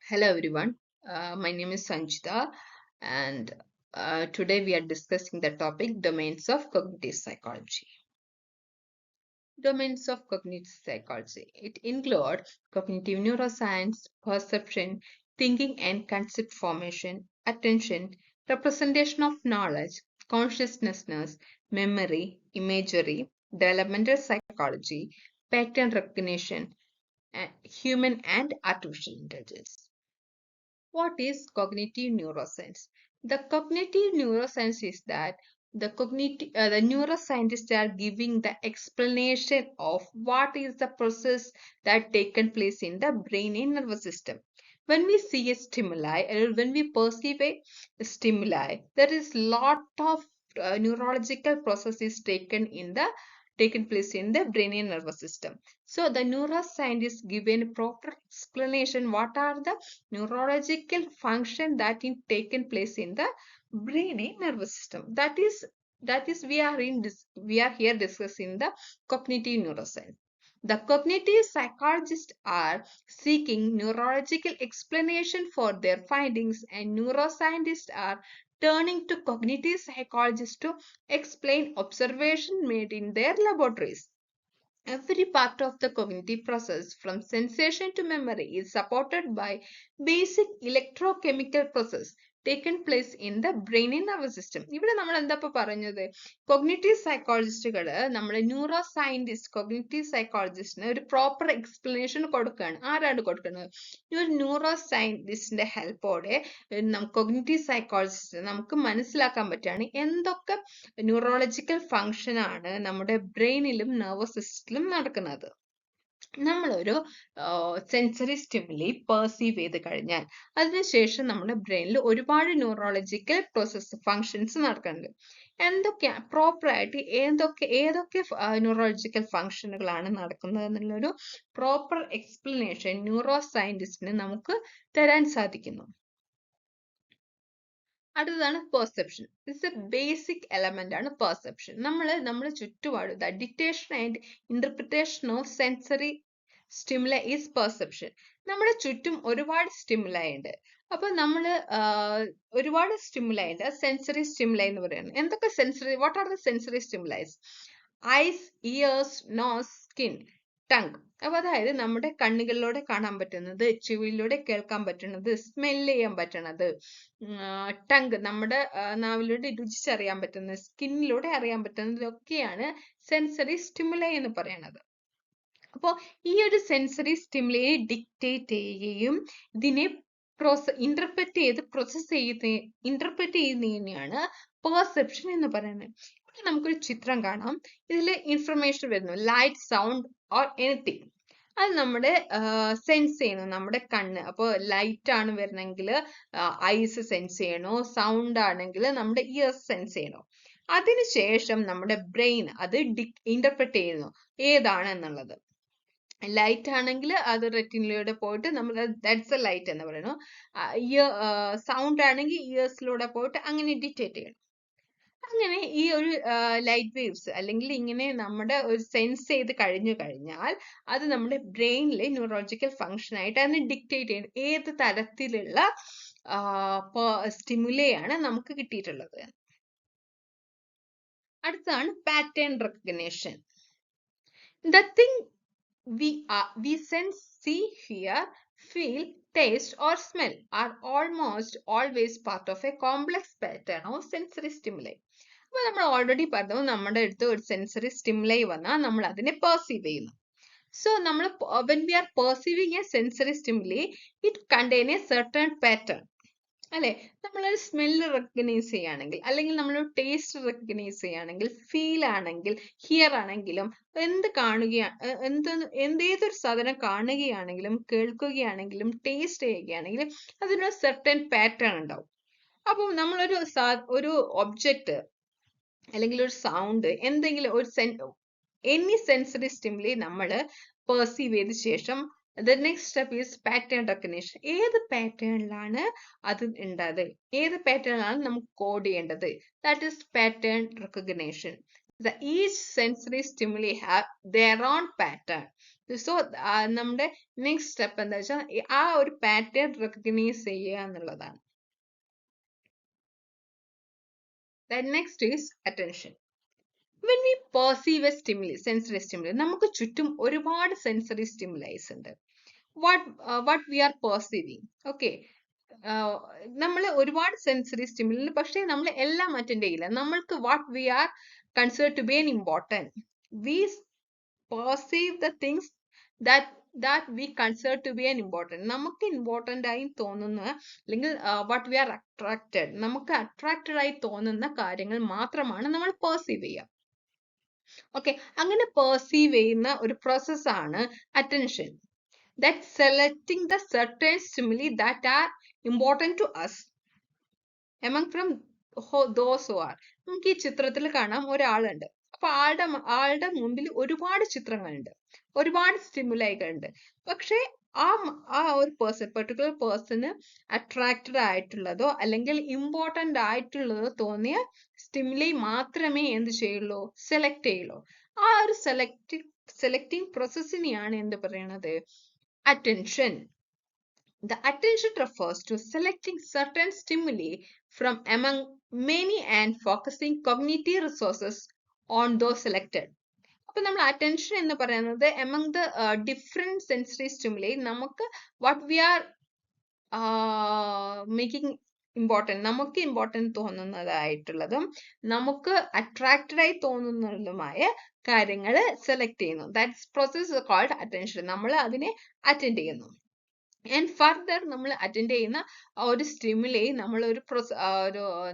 Hello everyone, my name is Sanjita and today we are discussing the topic domains of cognitive psychology. Domains of cognitive psychology. It includes cognitive neuroscience, perception, thinking and concept formation, attention, representation of knowledge, consciousness, memory, imagery, developmental psychology, pattern recognition, human and artificial intelligence. What is cognitive neuroscience? The cognitive neuroscience is that the neuroscientists are giving the explanation of what is the process that taken place in the brain and nervous system. When we see a stimuli or when we perceive a stimuli, there is lot of neurological processes taken place in the brain and nervous system. So the neuroscientists given proper explanation what are the neurological function that is taken place in the brain and nervous system. That is we are here discussing the cognitive neuroscience. The cognitive psychologists are seeking neurological explanation for their findings, and neuroscientists are turning to cognitive psychologists to explain observation made in their laboratories. Every part of the cognitive process, from sensation to memory, is supported by basic electrochemical process taken place in the brain and nervous system. ഇവിടെ നമ്മൾ എന്താ പറഞ്ഞത് cognitive സൈക്കോളജിസ്റ്റുകൾ നമ്മുടെ neuro scientist cognitive സൈക്കോളജിസ്റ്റിന് ഒരു proper explanation കൊടുക്കുകയാണ്. ആരാണ് കൊടുക്കുന്നത്? ഒരു ന്യൂറോ സയന്റിസ്റ്റിന്റെ ഹെൽപ്പോടെ കോഗ്നിറ്റീവ് സൈക്കോളജിസ്റ്റ് നമുക്ക് മനസ്സിലാക്കാൻ പറ്റുകയാണ് എന്തൊക്കെ ന്യൂറോളജിക്കൽ ഫങ്ഷൻ ആണ് നമ്മുടെ ബ്രെയിനിലും നെർവസ് സിസ്റ്റത്തിലും നടക്കുന്നത്. നമ്മളൊരു സെൻസറി സ്റ്റിമുലി പെർസീവ് ചെയ്ത് കഴിഞ്ഞാൽ അതിനുശേഷം നമ്മുടെ ബ്രെയിനിൽ ഒരുപാട് ന്യൂറോളജിക്കൽ പ്രോസസ് ഫങ്ഷൻസ് നടക്കുന്നുണ്ട്. എന്തൊക്കെയാണ് പ്രോപ്പറായിട്ട് ഏതൊക്കെ ന്യൂറോളജിക്കൽ ഫങ്ഷനുകളാണ് നടക്കുന്നത് എന്നുള്ളൊരു പ്രോപ്പർ എക്സ്പ്ലനേഷൻ ന്യൂറോ സയന്റിസ്റ്റിന് നമുക്ക് തരാൻ സാധിക്കുന്നു. അടുത്തതാണ് perception. It's A basic element ആണ് പെർസെപ്ഷൻ. നമ്മുടെ ചുറ്റുപാട് the detection and interpretation of sensory stimuli is perception. നമ്മുടെ ചുറ്റും ഒരുപാട് സ്റ്റിമുലൈ ഉണ്ട്. അപ്പൊ ഒരുപാട് സ്റ്റിമുലൈ ഉണ്ട്. സെൻസറി സ്റ്റിമുലൈ എന്ന് പറയുന്നത് എന്തൊക്കെ what are the sensory stimuli? Eyes, ears, nose, skin, tongue. അപ്പൊ അതായത് നമ്മുടെ കണ്ണുകളിലൂടെ കാണാൻ പറ്റുന്നത്, ചെവിയിലൂടെ കേൾക്കാൻ പറ്റുന്നത്, സ്മെല് ചെയ്യാൻ പറ്റണത്, ടങ് നമ്മുടെ നാവിലൂടെ രുചിച്ചറിയാൻ പറ്റുന്നത്, സ്കിന്നിലൂടെ അറിയാൻ പറ്റുന്നത് ഒക്കെയാണ് സെൻസറി സ്റ്റിമുലൈ എന്ന് പറയുന്നത്. അപ്പോൾ ഈ ഒരു സെൻസറി സ്റ്റിമുലയെ ഡിക്റ്റേറ്റ് ചെയ്യുകയും ഇതിനെ ഇന്റർപ്രറ്റ് ചെയ്യുന്നതിനെയാണ് പെർസെപ്ഷൻ എന്ന് പറയുന്നത്. ഇവിടെ നമുക്കൊരു ചിത്രം കാണാം. ഇതിൽ ഇൻഫർമേഷൻ വരുന്നു, ലൈറ്റ്, സൗണ്ട് ഓർ എനിത്തിങ്. അത് നമ്മുടെ സെൻസ് ചെയ്യണം നമ്മുടെ കണ്ണ്. അപ്പോൾ ലൈറ്റ് ആണ് വരുന്നെങ്കിൽ ഐസ് സെൻസ് ചെയ്യണോ, സൗണ്ട് ആണെങ്കിൽ നമ്മുടെ ഇയേഴ്സ് സെൻസ് ചെയ്യണോ. അതിനുശേഷം നമ്മുടെ ബ്രെയിൻ അത് ഇന്റർപ്രറ്റ് ചെയ്യുന്നു ഏതാണ് എന്നുള്ളത്. ലൈറ്റ് ആണെങ്കിൽ അത് റെറ്റിനിലൂടെ പോയിട്ട് നമ്മൾ ദാറ്റ്സ് എ ലൈറ്റ് എന്ന് പറയുന്നു. സൗണ്ട് ആണെങ്കിൽ ഇയേഴ്സിലൂടെ പോയിട്ട് അങ്ങനെ ഡിറ്റക്ട് ചെയ്യണം. അങ്ങനെ ഈ ഒരു ലൈറ്റ് വേവ്സ് അല്ലെങ്കിൽ ഇങ്ങനെ നമ്മുടെ ഒരു സെൻസ് ചെയ്ത് കഴിഞ്ഞാൽ അത് നമ്മുടെ ബ്രെയിനിലെ ന്യൂറോളജിക്കൽ ഫങ്ഷൻ ആയിട്ട് അതിനെ ഡിക്റ്റേറ്റ് ചെയ്യണം ഏത് തരത്തിലുള്ള സ്റ്റിമുലയാണ് നമുക്ക് കിട്ടിയിട്ടുള്ളത്. അടുത്താണ് pattern recognition. The thing we sense, see, hear, feel, taste or smell are almost always part of a complex pattern of sensory stimuli. അപ്പോൾ നമ്മൾ ഓൾറെഡി പറഞ്ഞു നമ്മുടെ അടുത്ത് ഒരു സെൻസറി സ്റ്റിമുലൈ വന്നാൽ നമ്മൾ അതിനെ പെർസീവ് ചെയ്യുന്നു. സോ നമ്മൾ when we are perceiving a sensory stimuli, it contain a certain pattern. അല്ലെ, നമ്മളൊരു സ്മെല്ല് റെക്കഗ്നൈസ് ചെയ്യുകയാണെങ്കിൽ അല്ലെങ്കിൽ നമ്മളൊരു ടേസ്റ്റ് റെക്കഗ്നൈസ് ചെയ്യുകയാണെങ്കിൽ, ഫീൽ ആണെങ്കിൽ, ഹിയർ ആണെങ്കിലും ഏതൊരു സാധനം കാണുകയാണെങ്കിലും കേൾക്കുകയാണെങ്കിലും ടേസ്റ്റ് ചെയ്യുകയാണെങ്കിലും അതിനൊരു സെർട്ടൻ പാറ്റേൺ ഉണ്ടാവും. അപ്പം നമ്മളൊരു ഒബ്ജക്റ്റ് അല്ലെങ്കിൽ ഒരു സൗണ്ട് എന്തെങ്കിലും ഒരു എനി സെൻസറി സ്റ്റിമുലി നമ്മൾ പെർസീവ് ചെയ്ത ശേഷം the next step is pattern recognition. ഏത് പാറ്റേണിലാണ് അത് ഉണ്ടത്, ഏത് പാറ്റേണിലാണ് നമുക്ക് കോഡ് ചെയ്യേണ്ടത്, that is pattern recognition. Each sensory stimuli have their own pattern. So നമ്മുടെ നെക്സ്റ്റ് സ്റ്റെപ്പ് എന്താ വെച്ചാൽ ആ ഒരു പാറ്റേൺ റെക്കഗ്നൈസ് ചെയ്യുക എന്നുള്ളതാണ്. Next is attention. when we perceive a stimuli, sensory stimuli, നമുക്ക് ചുറ്റും ഒരുപാട് സെൻസറി സ്റ്റിമുലൈസ് ഉണ്ട്. what we are perceiving, okay, നമ്മൾ ഒരുപാട് സെൻസറി സ്റ്റിമുലി, പക്ഷേ നമ്മൾ എല്ലാം അറ്റൻഡ് ചെയ്യില്ല. നമ്മൾക്ക് what we are consider to be an important, we perceive the things that we consider to be an important, നമുക്ക് ഇമ്പോർട്ടൻ്റ് ആയി തോന്നുന്ന അല്ലെങ്കിൽ വാട്ട് വി ആർ അട്രാക്റ്റഡ്, നമുക്ക് അട്രാക്റ്റഡ് ആയി തോന്നുന്ന കാര്യങ്ങൾ മാത്രമാണ് നമ്മൾ പെർസീവ് ചെയ്യുക. ഓക്കെ, അങ്ങനെ പെർസീവ് ചെയ്യുന്ന ഒരു പ്രോസസ്സാണ് attention. that selecting the certain stimuli that are important to us among from those who are. നമുക്ക് ഈ ചിത്രത്തിൽ കാണാം ഒരാളുണ്ട്. അപ്പൊ ആളുടെ മുമ്പിൽ ഒരുപാട് ചിത്രങ്ങളുണ്ട്, ഒരുപാട് സ്റ്റിമുലൈകളുണ്ട്. പക്ഷെ ആ ഒരു പെർട്ടിക്കുലർ പേഴ്സണ് അട്രാക്റ്റഡ് ആയിട്ടുള്ളതോ അല്ലെങ്കിൽ ഇമ്പോർട്ടൻ്റ് ആയിട്ടുള്ളതോ തോന്നിയ സ്റ്റിമുലൈ മാത്രമേ എന്ത് ചെയ്യുള്ളൂ, സെലക്ട് ചെയ്യുള്ളൂ. ആ ഒരു സെലക്ടിങ് പ്രോസസ്സിനെയാണ് എന്ത് പറയണത്, attention. The attention refers to selecting certain stimuli from among many and focusing cognitive resources on those selected. അപ്പോൾ നമ്മൾ അറ്റൻഷൻ എന്ന് പറയുന്നത് among the different sensory stimuli, നമുക്ക് what we are making important, നമുക്ക് ഇമ്പോർട്ടൻ്റ് തോന്നുന്നതായിട്ടുള്ളതും നമുക്ക് അട്രാക്റ്റഡ് ആയി തോന്നുന്നതുമായ കാര്യങ്ങൾ സെലക്ട് ചെയ്യുന്നു. That's process called attention. നമ്മൾ അതിനെ അറ്റൻഡ് ചെയ്യുന്നു. ആൻഡ് ഫർദർ നമ്മൾ അറ്റൻഡ് ചെയ്യുന്ന ഒരു സ്റ്റിമുലൈ നമ്മൾ ഒരു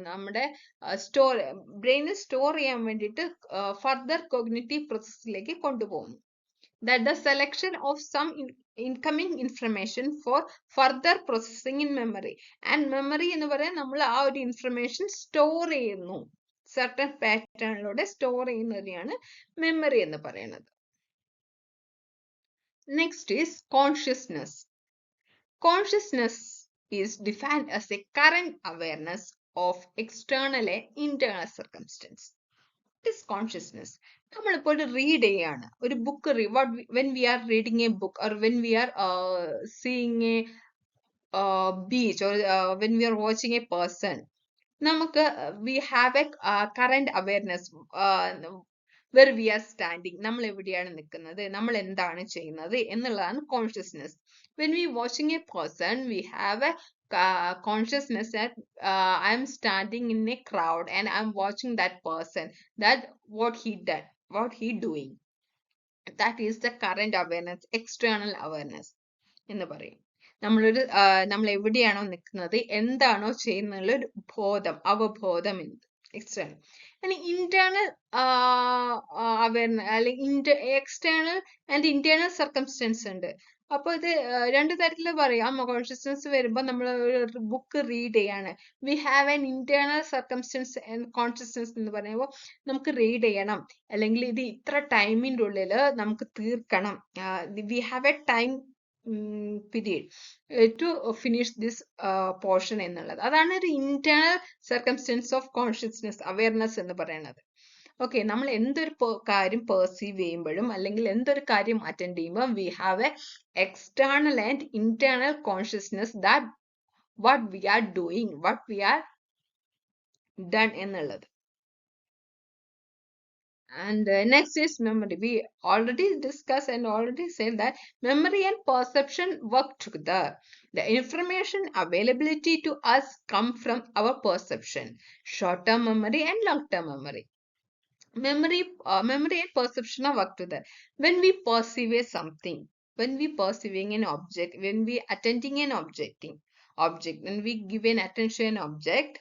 നമ്മുടെ ബ്രെയിനിൽ സ്റ്റോർ ചെയ്യാൻ വേണ്ടിയിട്ട് ഫർദർ കോഗ്നിറ്റീവ് പ്രോസസ്സിലേക്ക് കൊണ്ടുപോകുന്നു. that the selection of some incoming information for further processing in memory. and memory എന്ന് പറയാൻ നമ്മൾ ആ ഒരു ഇൻഫർമേഷൻ സ്റ്റോർ ചെയ്യുന്നു, certain പാറ്റേണിലൂടെ സ്റ്റോർ ചെയ്യുന്നതിനെയാണ് മെമ്മറി എന്ന് പറയുന്നത്. Next is consciousness. Consciousness is defined as a current awareness of external and internal circumstance. What is consciousness? നമ്മളിപ്പോൾ read ചെയ്യാണ് ഒരു book, when we are reading a book or when we are seeing a beach or when we are watching a person, നമുക്ക് we have a current awareness where we are standing, നമ്മൾ എവിടെയാണ് നിൽക്കുന്നത്, നമ്മൾ എന്താണ് ചെയ്യുന്നത് എന്നുള്ളതാണ് consciousness. when we watching a person, we have a consciousness that I am standing in a crowd and I am watching that person, that what he done, what he doing. that is the current awareness, external awareness എന്ന് പറയും. നമ്മൾ എവിടെയാണോ നിൽക്കുന്നത്, എന്താണോ ചെയ്യുന്നുള്ള ഒരു ബോധം, അവബോധം എന്ന് എക്സ്റ്റേണൽ. ഇനി ഇന്റേണൽ അവയർനെസ് അല്ലെങ്കിൽ എക്സ്റ്റേണൽ ആൻഡ് ഇന്റേണൽ സർക്കംസ്റ്റൻസ് ഉണ്ട്. അപ്പൊ ഇത് രണ്ടു തരത്തിൽ പറയാം. കോൺഷ്യസ്നസ് വരുമ്പോൾ നമ്മൾ ഒരു ബുക്ക് റീഡ് ചെയ്യാണ്, we have an internal circumstances and consciousness എന്ന് പറയുമ്പോൾ നമുക്ക് റീഡ് ചെയ്യണം, അല്ലെങ്കിൽ ഇത് ഇത്ര ടൈമിൻ്റെ ഉള്ളിൽ നമുക്ക് തീർക്കണം, we have a time period to finish this portion എന്നുള്ളത്. അതാണ് ഒരു internal circumstance of consciousness, awareness എന്ന് പറയുന്നത്. ഓക്കെ, നമ്മൾ എന്തൊരു കാര്യം പെർസീവ് ചെയ്യുമ്പോഴും അല്ലെങ്കിൽ എന്തൊരു കാര്യം അറ്റൻഡ് ചെയ്യുമ്പോൾ V have A external and internal consciousness that what we are doing, what we are done എന്നുള്ളത്. And next is memory. We already discussed and already said that memory and perception work together. The information availability to us come from our perception, short-term memory and long-term memory. Memory and perception are work together. When we perceive something, when we perceiving an object, when we attending an object, when we give an attention object,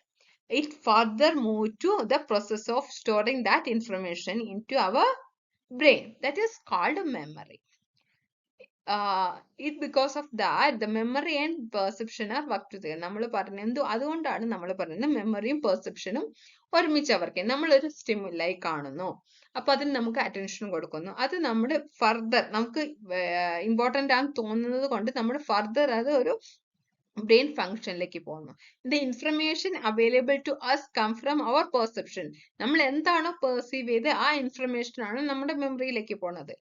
it further move to the process of storing that information into our brain. That is called memory. Because of that, the memory and perception are work together. നമ്മൾ പറഞ്ഞത് അതുകൊണ്ടാണ് നമ്മൾ പറയുന്നത് മെമ്മറിയും പെർസെപ്ഷനും ഒരുമിച്ച് അവർക്ക്. നമ്മളൊരു stimuli കാണുന്നു, അപ്പൊ അതിന് നമുക്ക് അറ്റൻഷൻ കൊടുക്കുന്നു, അത് നമ്മുടെ ഫർദർ നമുക്ക് ഇമ്പോർട്ടൻ്റ് ആണെന്ന് തോന്നുന്നത് കൊണ്ട് നമ്മൾ ഫർദർ അത് ഒരു ബ്രെയിൻ ഫംഗ്ഷനിലേക്ക് പോകുന്നു. The information available to us come from our perception. നമ്മൾ എന്താണോ പെർസീവ് ചെയ്ത് ആ ഇൻഫർമേഷൻ ആണ് നമ്മുടെ മെമ്മറിയിലേക്ക് പോണത്.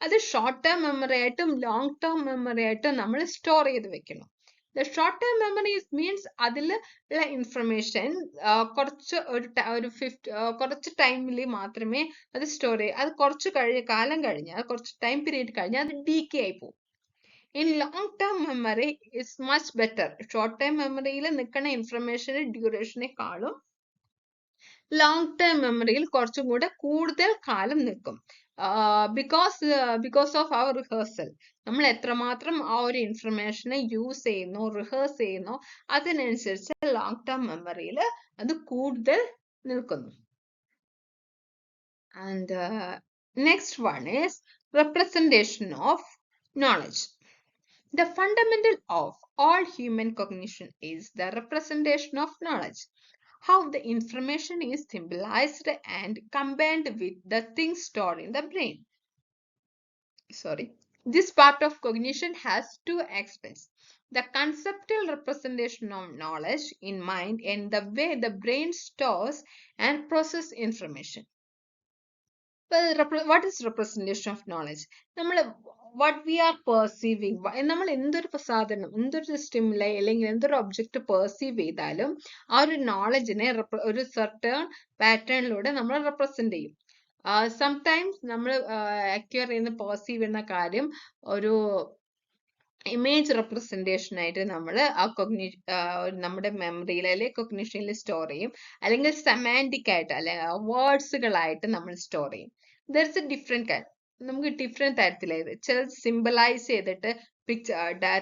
അത് ഷോർട്ട് ടേം മെമ്മറി ആയിട്ടും ലോങ് ടേം മെമ്മറി ആയിട്ടും നമ്മൾ സ്റ്റോർ ചെയ്ത് വെക്കണം. The short term memory means അതിൽ ഉള്ള ഇൻഫർമേഷൻ കുറച്ച് ടൈമിൽ മാത്രമേ അത് സ്റ്റോർ ചെയ്യൂ. അത് കുറച്ച് കാലം കഴിഞ്ഞ്, അത് കുറച്ച് ടൈം പീരീഡ് കഴിഞ്ഞ് അത് ഡീക്കേ ആയി പോകും. In long term memory is much better. Short term മെമ്മറിയിൽ നിൽക്കുന്ന ഇൻഫർമേഷൻ ഡ്യൂറേഷനെക്കാളും ലോങ് ടേം മെമ്മറിയിൽ കുറച്ചും കൂടെ കൂടുതൽ കാലം നിൽക്കും. ബിക്കോസ് ഓഫ് അവർ റിഹേഴ്സൽ, നമ്മൾ എത്രമാത്രം ആ ഒരു ഇൻഫർമേഷനെ യൂസ് ചെയ്യുന്നു, റിഹേഴ്സ് ചെയ്യുന്നു, അതിനനുസരിച്ച് ലോങ് ടേം മെമ്മറിയിൽ അത് കൂടുതൽ നിൽക്കുന്നു. And next one is representation of knowledge. The fundamental of all human cognition is the representation of knowledge. How the information is symbolized and combined with the things stored in the brain. This part of cognition has two aspects: the conceptual representation of knowledge in mind and the way the brain stores and processes information. What is representation of knowledge? What we are perceiving, നമ്മൾ എന്തൊരു സാധനം, എന്തൊരു stimuli അല്ലെങ്കിൽ എന്തൊരു object perceive ചെയ്താലും ആ ഒരു നോളജിനെ ഒരു സർട്ടേൺ പാറ്റേണിലൂടെ നമ്മൾ റെപ്രസെന്റ് ചെയ്യും. സംടൈംസ് നമ്മൾ അക്വയർ ചെയ്യുന്ന പെർസീവ് ചെയ്യുന്ന കാര്യം ഒരു ഇമേജ് റെപ്രസെന്റേഷൻ ആയിട്ട് നമ്മൾ നമ്മുടെ മെമ്മറിയിൽ അല്ലെങ്കിൽ കൊഗ്നിഷനിൽ സ്റ്റോർ ചെയ്യും, അല്ലെങ്കിൽ സെമാൻറ്റിക് ആയിട്ട് അല്ലെങ്കിൽ വേർഡ്സുകളായിട്ട് നമ്മൾ സ്റ്റോർ ചെയ്യും. ദർ ഇസ് എ ഡിഫറെന്റ് കാര്യം. നമുക്ക് ഡിഫറെന്റ് തരത്തിലായത് ചിലത് സിംബലൈസ് ചെയ്തിട്ട് പിക്ചർ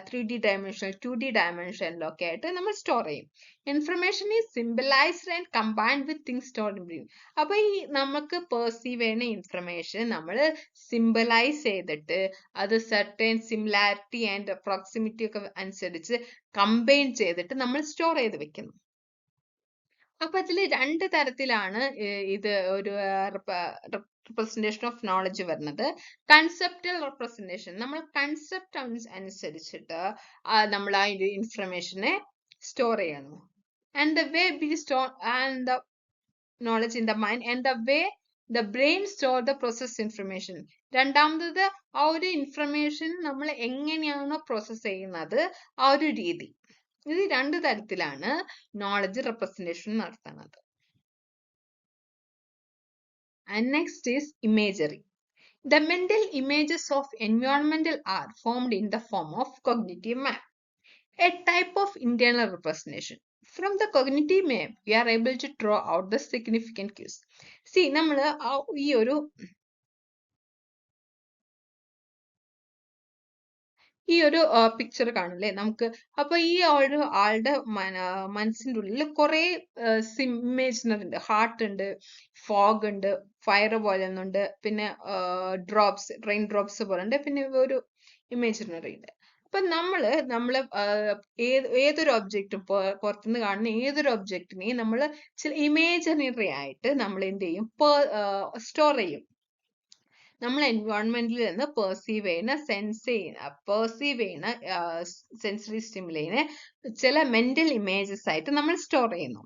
3D ഡയമെൻഷൻ 2D ഡയമെൻഷനിലൊക്കെ ആയിട്ട് നമ്മൾ സ്റ്റോർ ചെയ്യും. Information is symbolised and combined with things stored in brain. അപ്പൊ ഈ നമുക്ക് പെർസീവ് ചെയ്യുന്ന ഇൻഫർമേഷൻ നമ്മൾ സിംബലൈസ് ചെയ്തിട്ട് അത് സർട്ടേൺ സിമിലാരിറ്റി ആൻഡ് പ്രോക്സിമിറ്റി ഒക്കെ അനുസരിച്ച് കമ്പൈൻ ചെയ്തിട്ട് നമ്മൾ സ്റ്റോർ ചെയ്ത് വെക്കുന്നു. അപ്പൊ അതിൽ രണ്ട് തരത്തിലാണ് ഇത് ഒരു representation of knowledge വരുന്നത്. കൺസെപ്റ്റൽ റെപ്രസെന്റേഷൻ, നമ്മൾ കൺസെപ്റ്റ് അനുസരിച്ചിട്ട് നമ്മൾ ആ ഇൻഫർമേഷനെ സ്റ്റോർ ചെയ്യുന്നു. And the way B store and the knowledge in the mind and the way the brain store the process information. രണ്ടാമത് ആ ഒരു ഇൻഫർമേഷൻ നമ്മൾ എങ്ങനെയാണോ പ്രോസസ് ചെയ്യുന്നത് ആ ഒരു രീതി. ഇത് രണ്ട് തരത്തിലാണ് നോളജ് റെപ്രസെന്റേഷൻ നടത്തുന്നത്. And next is imagery. The mental images of environmental are formed in the form of cognitive map, a type of internal representation. From the cognitive map, we are able to draw out the significant cues. See, നമ്മൾ ഈ ഒരു picture കാണില്ലേ നമുക്ക്. അപ്പൊ ഈ ഒരു ആളുടെ മനസ്സിന്റെ ഉള്ളിൽ കുറെ ഇമേജിനറി ഉണ്ട്. ഹാർട്ട് ഉണ്ട്, ഫോഗ് ഉണ്ട്, ഫയർ പോലെ ഒന്നുണ്ട്, പിന്നെ റെയിൻ ഡ്രോപ്സ് പോലെ ഉണ്ട്, പിന്നെ ഒരു ഇമേജിനറി ഉണ്ട്. അപ്പൊ നമ്മള് ഏതൊരു ഒബ്ജക്റ്റും പുറത്തുനിന്ന് കാണുന്ന ഏതൊരു ഒബ്ജക്റ്റിനെയും നമ്മൾ ചില ഇമേജിനറി ആയിട്ട് നമ്മൾ എന്ത് ചെയ്യും, സ്റ്റോർ ചെയ്യും. നമ്മൾ എൻവയോൺമെന്റിൽ നിന്ന് പെർസീവ് ചെയ്യുന്ന സെൻസറി സ്റ്റിമുലൈനെ ചില മെന്റൽ ഇമേജസ് ആയിട്ട് നമ്മൾ സ്റ്റോർ ചെയ്യുന്നു.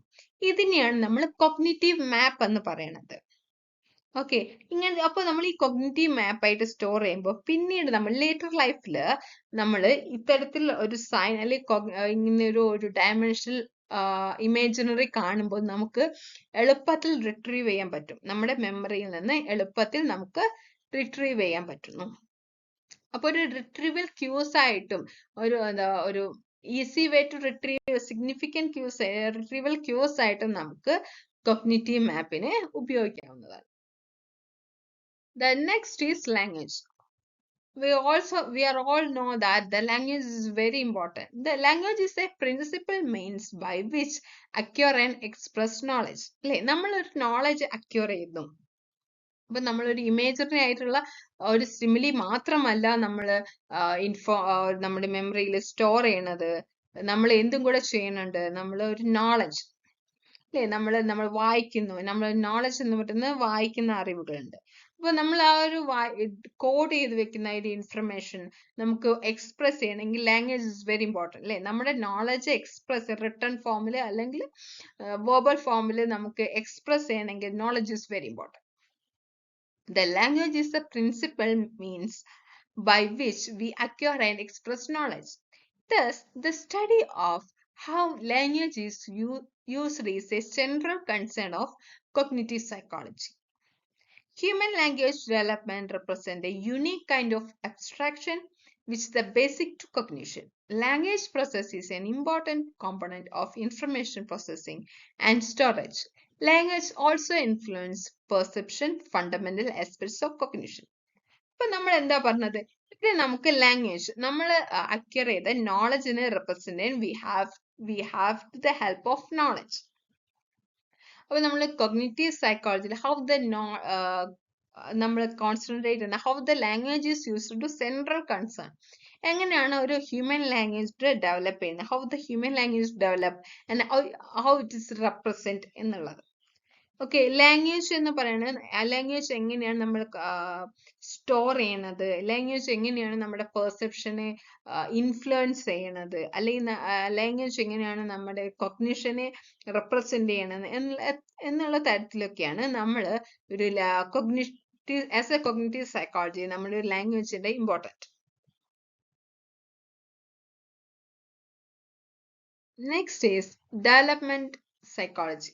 ഇതിനെയാണ് നമ്മൾ കൊഗ്നിറ്റീവ് മാപ്പ് എന്ന് പറയുന്നത്. ഓക്കെ, ഇങ്ങനെ അപ്പൊ നമ്മൾ ഈ കൊഗ്നിറ്റീവ് മാപ്പ് ആയിട്ട് സ്റ്റോർ ചെയ്യുമ്പോൾ പിന്നീട് നമ്മൾ ലേറ്റർ ലൈഫിൽ നമ്മൾ ഇത്തരത്തിൽ ഒരു സൈൻ അല്ലെങ്കിൽ ഇങ്ങനെ ഒരു ഡയമെൻഷണൽ ഇമേജിനറി കാണുമ്പോൾ നമുക്ക് എളുപ്പത്തിൽ റിട്രീവ് ചെയ്യാൻ പറ്റും. നമ്മുടെ മെമ്മറിയിൽ നിന്ന് എളുപ്പത്തിൽ നമുക്ക് റിട്രീവ് ചെയ്യാൻ പറ്റുന്നു. അപ്പൊ ഒരു റിട്രീവൽ ക്യൂസ് ആയിട്ടും ഒരു easy way to retrieve significant cues retrieval cues ആയിട്ടും നമുക്ക് കൊഗ്നിറ്റീവ് മാപ്പിനെ ഉപയോഗിക്കാവുന്നതാണ്. The next is language. We all know that the language is very important. The language is a principal means by which acquire and express knowledge. അല്ലെ, നമ്മളൊരു knowledge acquire ചെയ്യുന്നു. അപ്പൊ നമ്മളൊരു imagery ആയിട്ടുള്ള ഒരു സ്റ്റിമുലി മാത്രമല്ല നമ്മുടെ മെമ്മറിയിൽ സ്റ്റോർ ചെയ്യണത്, നമ്മൾ എന്തും കൂടെ ചെയ്യുന്നുണ്ട്. നമ്മൾ ഒരു നോളജ് അല്ലെ, നമ്മൾ വായിക്കുന്നു. നമ്മൾ നോളജ് എന്ന് പറയുന്നത് വായിക്കുന്ന അറിവുകളുണ്ട്. അപ്പൊ നമ്മൾ ആ ഒരു കോഡ് ചെയ്ത് വെക്കുന്ന ഒരു ഇൻഫർമേഷൻ നമുക്ക് എക്സ്പ്രസ് ചെയ്യണമെങ്കിൽ ലാംഗ്വേജ് ഇസ് വെരി ഇമ്പോർട്ടൻറ്റ് അല്ലെ. നമ്മുടെ നോളജ് എക്സ്പ്രസ് റിട്ടേൺ ഫോമിൽ അല്ലെങ്കിൽ വെർബൽ ഫോമിൽ നമുക്ക് എക്സ്പ്രസ് ചെയ്യണമെങ്കിൽ knowledge is very important. The language is the principal means by which we acquire and express knowledge. Thus, the study of how language is used is a central concern of cognitive psychology. Human language development represents a unique kind of abstraction which is the basic to cognition. Language process is an important component of information processing and storage. Language also influences perception, fundamental aspects of cognition. ഇപ്പൊ നമ്മൾ എന്താ പറഞ്ഞത് ഇവിടെ നമുക്ക് language നമ്മൾ acquire ചെയ്ത നോളജിനെ represent we have the help of knowledge. അപ്പൊ നമ്മൾ കൊഗ്നിറ്റീവ് സൈക്കോളജിയിൽ നമ്മൾ കോൺസെൻട്രേറ്റ് ചെയ്യുന്ന how the language is used to central concern. എങ്ങനെയാണ് ഒരു ഹ്യൂമൻ ലാംഗ്വേജ് ഡെവലപ്പ് ചെയ്യുന്നത്, how the human language develop and how it is represent എന്നുള്ളത്. ഓക്കെ, ലാംഗ്വേജ് എന്ന് പറയുന്നത് ലാംഗ്വേജ് എങ്ങനെയാണ് നമ്മൾ സ്റ്റോർ ചെയ്യണത്, ലാംഗ്വേജ് എങ്ങനെയാണ് നമ്മുടെ പെർസെപ്ഷനെ ഇൻഫ്ലുവൻസ് ചെയ്യണത്, അല്ലെങ്കിൽ ലാംഗ്വേജ് എങ്ങനെയാണ് നമ്മുടെ കൊഗ്നിഷനെ റെപ്രസെന്റ് ചെയ്യണത് എന്നുള്ള തരത്തിലൊക്കെയാണ് നമ്മൾ ഒരു cognitive as a cognitive psychology നമ്മുടെ ഒരു ലാംഗ്വേജിന്റെ important. Next is development psychology.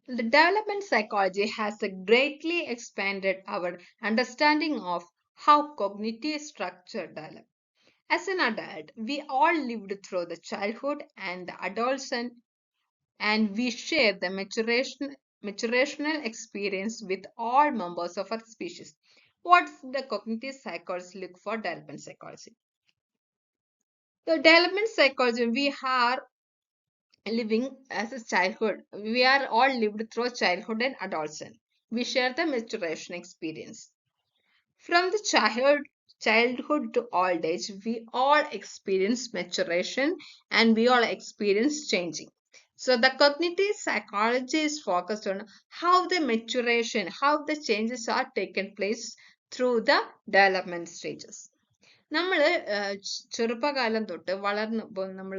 The development psychology has greatly expanded our understanding of how cognitive structure develops. As an adult, we all lived through the childhood and the adolescence, and we share the maturational experience with all members of our species. What's the cognitive psychology look for development psychology? The development psychology, we are living as a childhood. We are all lived through childhood and adolescence. We share the maturation experience. From the childhood to old age, we all experience maturation and we all experience changing. So the cognitive psychology is focused on how the maturation, how the changes are taken place through the development stages. നമ്മൾ ചെറുപ്പകാലം തൊട്ട് വളർന്ന് നമ്മൾ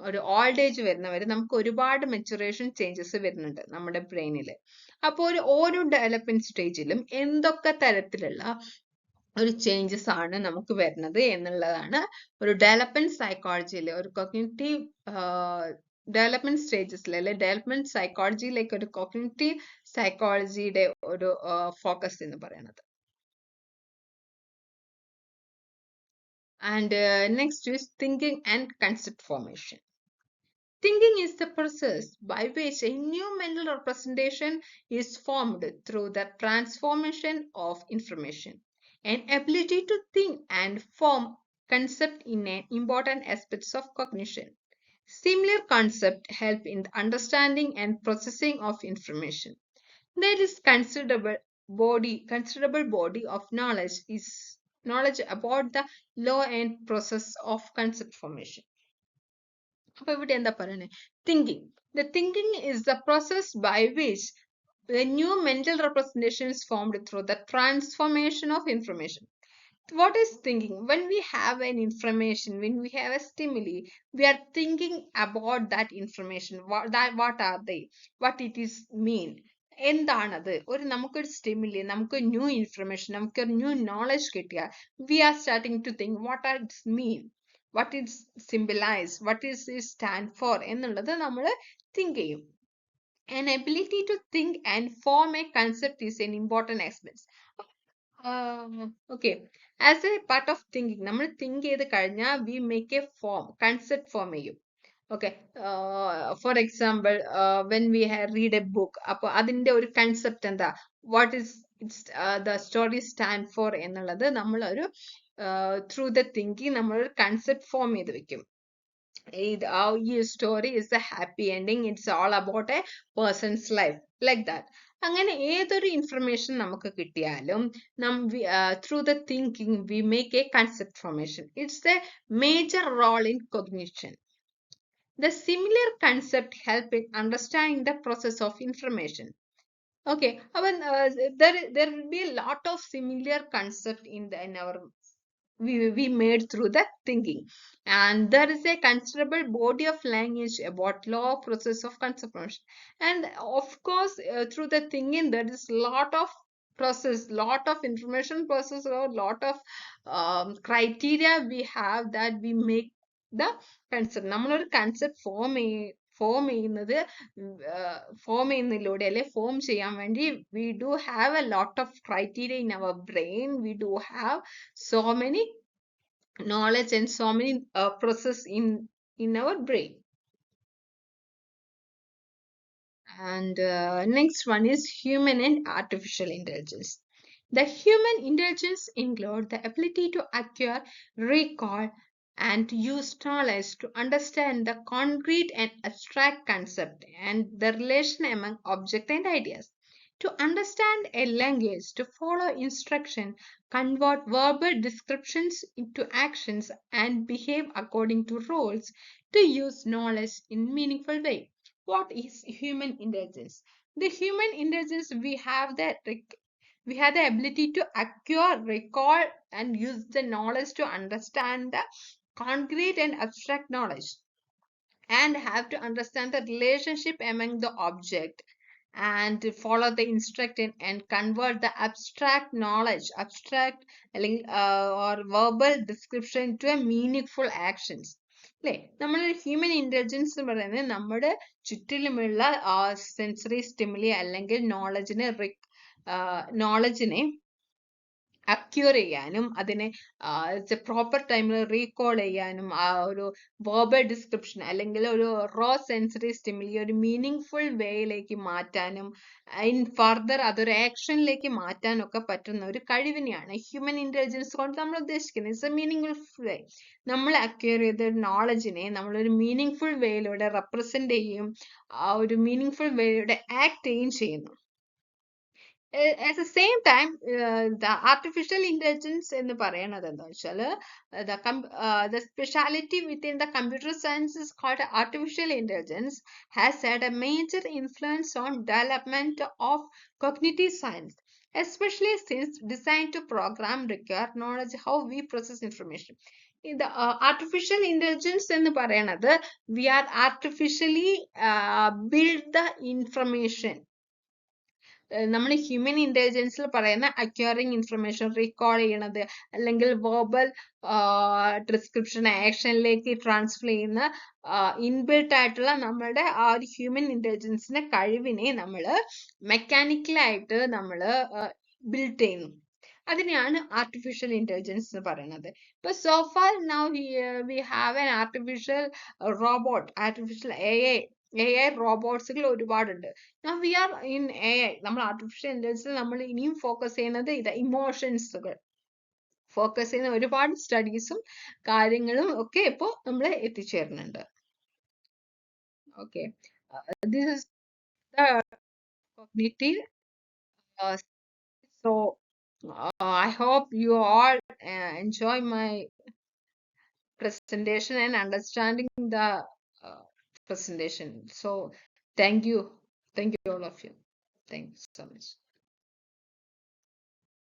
ഒരു old age വരുന്നവരെ നമുക്ക് ഒരുപാട് maturation changes വരുന്നുണ്ട് നമ്മുടെ ബ്രെയിനിൽ. അപ്പോൾ ഓരോ ഡെവലപ്മെന്റ് സ്റ്റേജിലും എന്തൊക്കെ തരത്തിലുള്ള ഒരു ചേഞ്ചസ് ആണ് നമുക്ക് വരുന്നത് എന്നുള്ളതാണ് ഒരു ഡെവലപ്മെന്റ് സൈക്കോളജിയിൽ, ഒരു കൊഗ്നിറ്റീവ് ഡെവലപ്മെന്റ് സ്റ്റേജസിൽ അല്ലെ ഡെവലപ്മെന്റ് സൈക്കോളജിയിലേക്ക് ഒരു കൊഗ്നിറ്റീവ് സൈക്കോളജിയുടെ ഒരു ഫോക്കസ് എന്ന് പറയുന്നത്. And next is thinking and concept formation. Thinking is the process by which a new mental representation is formed through the transformation of information. An ability to think and form concept in an important aspects of cognition. Similar concepts help in the understanding and processing of information. There is considerable body of knowledge about the law and process of concept formation. അപ്പൊ ഇവിടെ എന്താ പറയുന്നത്? Thinking. The thinking is the process by which the new mental representation is formed through the transformation of information. What is thinking? When we have an information, when we have a stimuli, we are thinking about that information. What are they? What it is mean? എന്താണത്? നമുക്കൊരു stimuli, നമുക്ക് new information, നമുക്ക് new knowledge കിട്ടിയാൽ we are starting to think what are its mean, what its symbolise, what is stand for എന്നുള്ളത് നമ്മൾ think ചെയ്യും. An ability to think and form a concept is an important aspect. Okay, as a part of thinking, നമ്മൾ think ചെയ്ത് കഴിഞ്ഞാൽ we make a form, concept form ചെയ്യും. Okay, for example when we read a book, അപ്പോൾ അതിൻ്റെ ഒരു concept എന്താ, what is it's the story stand for എന്നുള്ളത് നമ്മളൊരു ത്രൂ ദ തിങ്കിങ് നമ്മളൊരു കൺസെപ്റ്റ് ഫോം ചെയ്ത് വെക്കും. ഈ story is a happy ending, it's all about a person's life, like that. അങ്ങനെ ഏതൊരു ഇൻഫർമേഷൻ നമുക്ക് കിട്ടിയാലും through the thinking we make a concept formation. It's a major role in cognition. The similar concept help in understanding the process of information. Okay, there will be a lot of similar concept in our we made through the thinking, and there is a considerable body of language about law process of concept formation. And of course through the thinking there is a lot of process, lot of information process, or lot of criteria we have that we make the concept. നമ്മളൊരു concept form ചെയ്യുന്നതിലൂടെ അല്ലെ form ചെയ്യാൻ വേണ്ടി we do have a lot of criteria in our brain. We do have so many knowledge and so many process in our brain. And next one is human and artificial intelligence. The human intelligence include the ability to acquire, recall, and use knowledge to understand the concrete and abstract concept and the relation among object and ideas. To understand a language, to follow instruction, convert verbal descriptions into actions, and behave according to rules, to use knowledge in meaningful way. What is human intelligence? The human intelligence, we have the ability to acquire, recall, and use the knowledge to understand the concrete and abstract knowledge, and have to understand the relationship among the object, and follow the instruction and convert the abstract knowledge, or verbal description to a meaningful actions. അല്ലെ, നമ്മൾ human intelligence എന്ന് പറയുന്നത് നമ്മുടെ ചുറ്റിലുമുള്ള sensory stimuli അല്ലെങ്കിൽ നോളജിനെ acquire ചെയ്യാനും അതിനെ proper ടൈമിൽ recall ചെയ്യാനും ആ ഒരു വേർബൽ ഡിസ്ക്രിപ്ഷൻ അല്ലെങ്കിൽ ഒരു റോ സെൻസറി സ്റ്റിമുലി ഒരു മീനിങ് ഫുൾ വേയിലേക്ക് മാറ്റാനും ഇൻ ഫർദർ അതൊരു ആക്ഷനിലേക്ക് മാറ്റാനും ഒക്കെ പറ്റുന്ന ഒരു കഴിവിനെയാണ് ഹ്യൂമൻ ഇന്റലിജൻസ് കൊണ്ട് നമ്മൾ ഉദ്ദേശിക്കുന്നത്. ഇറ്റ്സ് എ മീനിങ് ഫുൾ വേ. നമ്മൾ അക്വയർ ചെയ്ത നോളജിനെ നമ്മളൊരു മീനിങ് ഫുൾ വേയിലൂടെ റെപ്രസെന്റ് ചെയ്യും, ആ ഒരു മീനിങ് ഫുൾ വേയിലൂടെ ആക്ട് ചെയ്യുകയും ചെയ്യുന്നു. At the same time, the artificial intelligence എന്ന് പറയുന്നത് എന്താ വെച്ചാൽ the speciality within the computer science is called artificial intelligence has had a major influence on development of cognitive science, especially since designed to program require knowledge how we process information. In the artificial intelligence എന്ന് പറയുന്നത് we are artificially build the information. നമ്മൾ human ഇന്റലിജൻസിൽ പറയുന്ന acquiring information, recall ചെയ്യണത്, അല്ലെങ്കിൽ verbal description ആക്ഷനിലേക്ക് transfer ചെയ്യുന്ന inbuilt ആയിട്ടുള്ള നമ്മളുടെ ആ ഒരു ഹ്യൂമൻ ഇന്റലിജൻസിന്റെ കഴിവിനെ നമ്മൾ മെക്കാനിക്കലായിട്ട് നമ്മൾ ബിൽഡ് ചെയ്യുന്നു. അതിനെയാണ് ആർട്ടിഫിഷ്യൽ ഇന്റലിജൻസ് എന്ന് പറയുന്നത്. ഇപ്പൊ so far now we have an artificial robot, artificial AI റോബോട്ട്സുകൾ ഒരുപാടുണ്ട്. Now we are in AI. നമ്മൾ ആർട്ടിഫിഷ്യൽ ഇന്റലിജൻസിൽ നമ്മൾ ഇനിയും ഫോക്കസ് ചെയ്യുന്നത് ഇമോഷൻസുകൾ ഫോക്കസ് ചെയ്യുന്ന ഒരുപാട് സ്റ്റഡീസും കാര്യങ്ങളും ഒക്കെ ഇപ്പോൾ നമ്മൾ എത്തിച്ചേരുന്നുണ്ട്. Okay, this is the cognitive. So I hope you all enjoy my presentation and understanding the presentation. So thank you all of you. Thanks so much.